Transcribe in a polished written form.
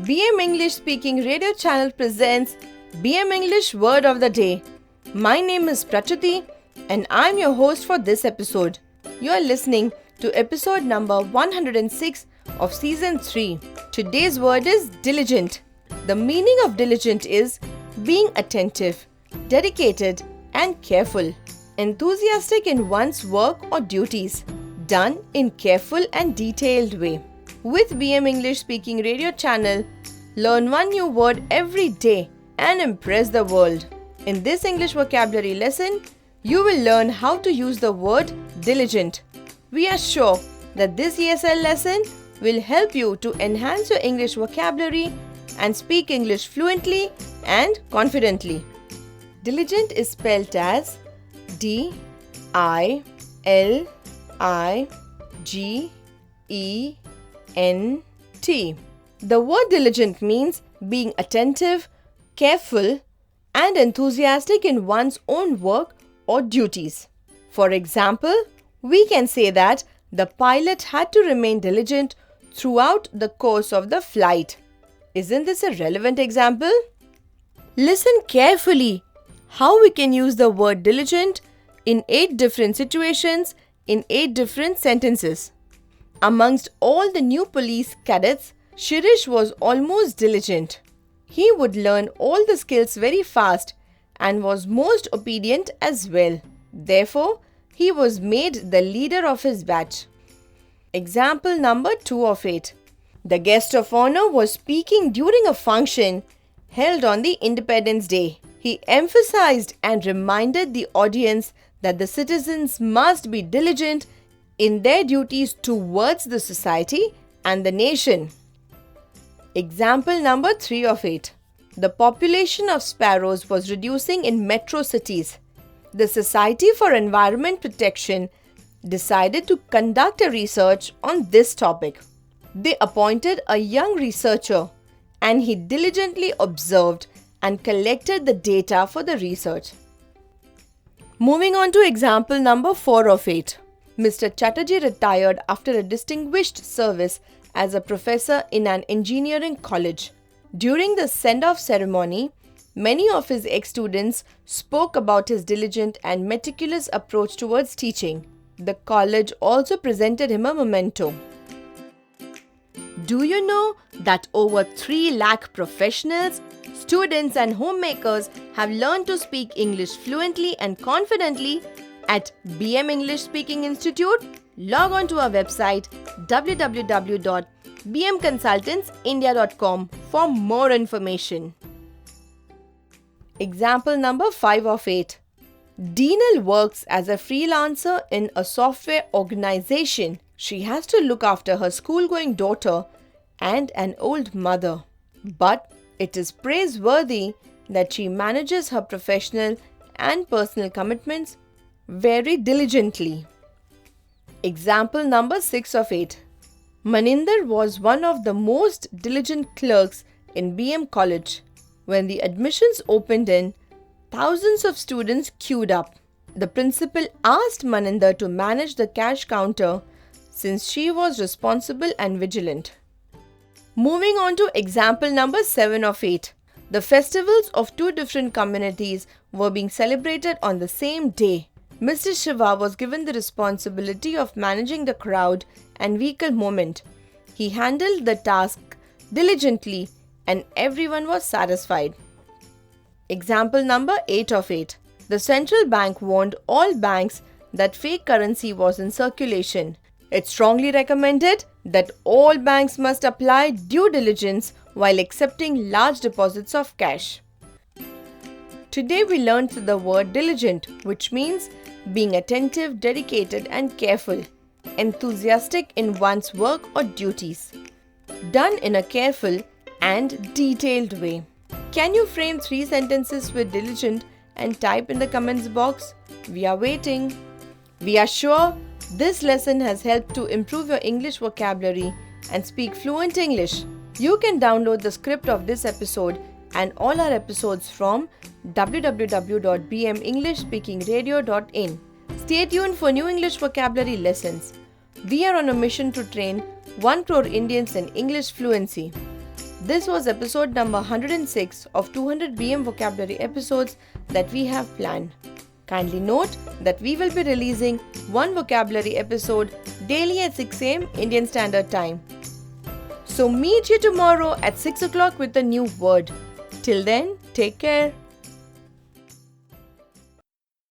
BM English Speaking Radio Channel presents BM English Word of the Day. My name is Prachuti and I'm your host for this episode. You are listening to episode number 106 of season 3. Today's word is diligent. The meaning of diligent is being attentive, dedicated and careful, enthusiastic in one's work or duties, done in careful and detailed way. With BM English Speaking Radio Channel, learn one new word every day and impress the world. In this English vocabulary lesson, you will learn how to use the word diligent. We are sure that this ESL lesson will help you to enhance your English vocabulary and speak English fluently and confidently. Diligent is spelled as D-I-L-I-G-E-N-T. The word diligent means being attentive, careful, and enthusiastic in one's own work or duties. For example, we can say that the pilot had to remain diligent throughout the course of the flight. Isn't this a relevant example? Listen carefully how we can use the word diligent in 8 different situations in 8 different sentences. Amongst all the new police cadets, Shirish was almost diligent. He would learn all the skills very fast and was most obedient as well. Therefore, he was made the leader of his batch. Example number 2 of 8. The guest of honor was speaking during a function held on the Independence Day. He emphasized and reminded the audience that the citizens must be diligent in their duties towards the society and the nation. Example number 3 of 8. The population of sparrows was reducing in metro cities. The Society for Environment Protection decided to conduct a research on this topic. They appointed a young researcher and he diligently observed and collected the data for the research. Moving on to example number 4 of 8. Mr. Chatterjee retired after a distinguished service as a professor in an engineering college. During the send-off ceremony, many of his ex-students spoke about his diligent and meticulous approach towards teaching. The college also presented him a memento. Do you know that over 3 lakh professionals, students and homemakers have learned to speak English fluently and confidently at BM English Speaking Institute? Log on to our website www.bmconsultantsindia.com for more information. Example number 5 of 8. Deenal works as a freelancer in a software organization. She has to look after her school-going daughter and an old mother. But it is praiseworthy that she manages her professional and personal commitments very diligently. Example number 6 of 8. Maninder was one of the most diligent clerks in BM College. When the admissions opened in, thousands of students queued up. The principal asked Maninder to manage the cash counter since she was responsible and vigilant. Moving on to example number 7 of 8. The festivals of 2 different communities were being celebrated on the same day. Mr. Shiva was given the responsibility of managing the crowd and vehicle movement. He handled the task diligently and everyone was satisfied. Example number 8 of 8. The central bank warned all banks that fake currency was in circulation. It strongly recommended that all banks must apply due diligence while accepting large deposits of cash. Today we learned the word diligent, which means being attentive, dedicated and careful, enthusiastic in one's work or duties, done in a careful and detailed way. Can you frame 3 sentences with diligent and type in the comments box? We are waiting. We are sure this lesson has helped to improve your English vocabulary and speak fluent English. You can download the script of this episode and all our episodes from www.bmenglishspeakingradio.in. Stay tuned for new English vocabulary lessons. We are on a mission to train 1 crore Indians in English fluency. This was episode number 106 of 200 BM vocabulary episodes that we have planned. Kindly note that we will be releasing one vocabulary episode daily at 6 am Indian Standard Time. So meet you tomorrow at 6 o'clock with a new word. Till then, take care.